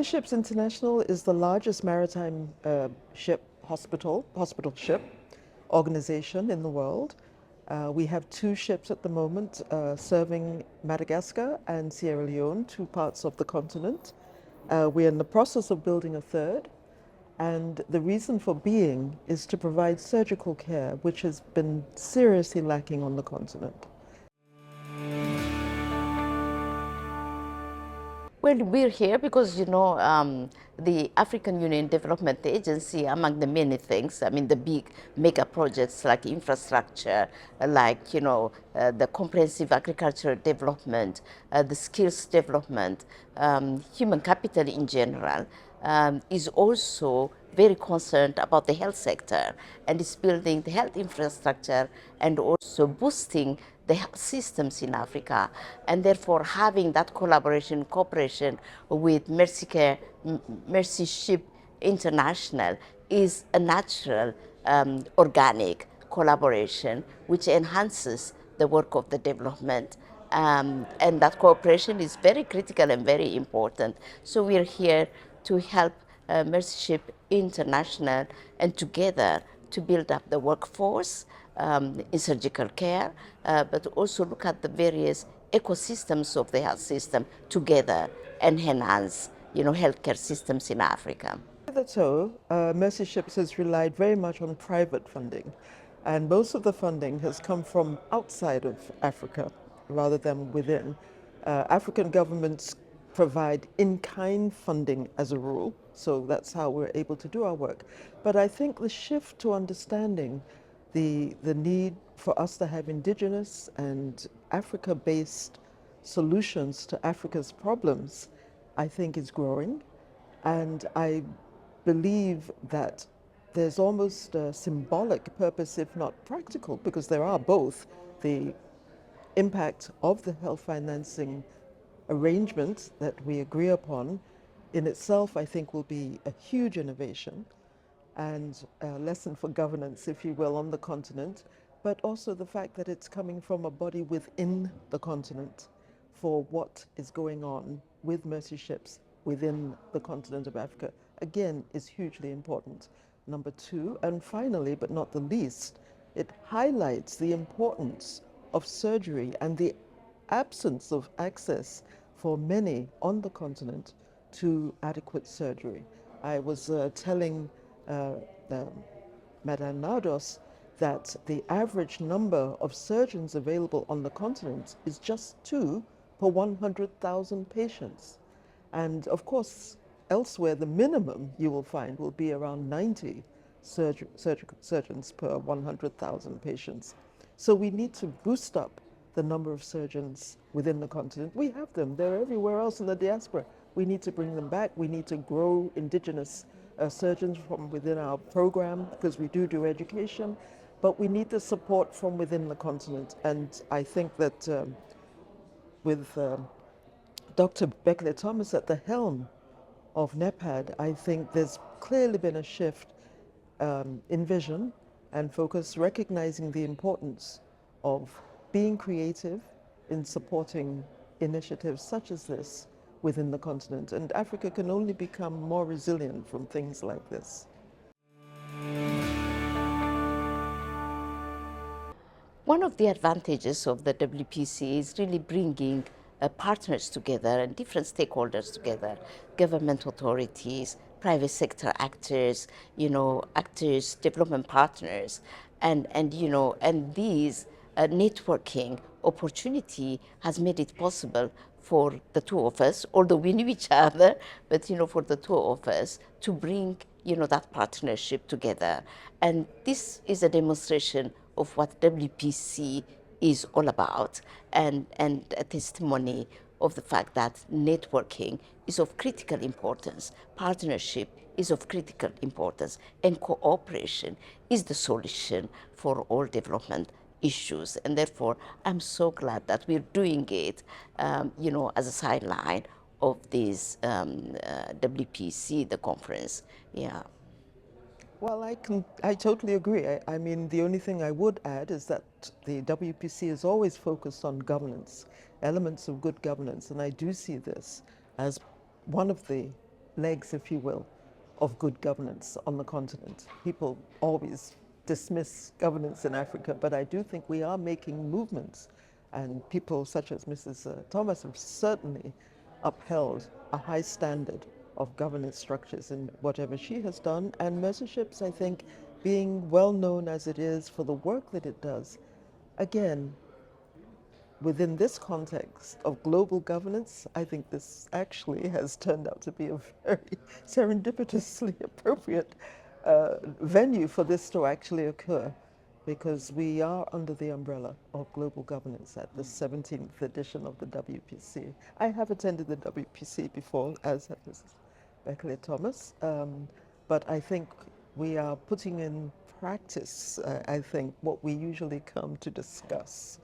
Ships International is the largest maritime hospital ship organization in the world. We have 2 ships at the moment serving Madagascar and Sierra Leone, 2 parts of the continent. We're in the process of building a 3rd, and the reason for being is to provide surgical care, which has been seriously lacking on the continent. Well, we're here because, the African Union Development Agency, among the many things, I mean, the big mega projects like infrastructure, like, the comprehensive agricultural development, the skills development, human capital in general, is also very concerned about the health sector and is building the health infrastructure and also boosting the health systems in Africa, and therefore having that collaboration, cooperation with Mercy Ship International is a natural, organic collaboration which enhances the work of the development. And that cooperation is very critical and very important. So we are here to help Mercy Ship International and together to build up the workforce in surgical care, but also look at the various ecosystems of the health system together and enhance, healthcare systems in Africa. So, Mercy Ships has relied very much on private funding, and most of the funding has come from outside of Africa rather than within. African governments provide in-kind funding as a rule, so that's how we're able to do our work. But I think the shift to understanding the need for us to have indigenous and Africa-based solutions to Africa's problems, I think is growing. And I believe that there's almost a symbolic purpose, if not practical, because there are both. The impact of the health financing arrangement that we agree upon in itself, I think, will be a huge innovation and a lesson for governance, if you will, on the continent, but also the fact that it's coming from a body within the continent for what is going on with Mercy Ships within the continent of Africa, again, is hugely important. Number 2, and finally, but not the least, it highlights the importance of surgery and the absence of access for many on the continent to adequate surgery. I was telling Madame Nardos that the average number of surgeons available on the continent is just 2 per 100,000 patients. And of course, elsewhere, the minimum you will find will be around 90 surgeons per 100,000 patients. So we need to boost up the number of surgeons within the continent. We have them, they're everywhere else in the diaspora. We need to bring them back. We need to grow indigenous surgeons from within our program, because we do education, but we need the support from within the continent. And I think that with Dr. Bekele-Thomas at the helm of NEPAD, I think there's clearly been a shift in vision and focus, recognizing the importance of being creative in supporting initiatives such as this within the continent. And Africa can only become more resilient from things like this. One of the advantages of the WPC is really bringing partners together and different stakeholders together, government authorities, private sector actors, actors, development partners, and these networking opportunity has made it possible for the 2 of us, although we knew each other, but for the 2 of us to bring that partnership together. And this is a demonstration of what WPC is all about, and a testimony of the fact that networking is of critical importance, partnership is of critical importance, and cooperation is the solution for all development issues. And therefore, I'm so glad that we're doing it, as a sideline of this WPC, the conference. Yeah. Well, I totally agree. I mean, the only thing I would add is that the WPC is always focused on governance, elements of good governance, and I do see this as one of the legs, if you will, of good governance on the continent. People always dismiss governance in Africa, but I do think we are making movements, and people such as Mrs. Thomas have certainly upheld a high standard of governance structures in whatever she has done. And Mercerships, I think, being well known as it is for the work that it does, again, within this context of global governance, I think this actually has turned out to be a very serendipitously appropriate venue for this to actually occur, because we are under the umbrella of global governance at the 17th edition of the WPC. I have attended the WPC before, as has Mrs. Bekele-Thomas, but I think we are putting in practice, I think, what we usually come to discuss.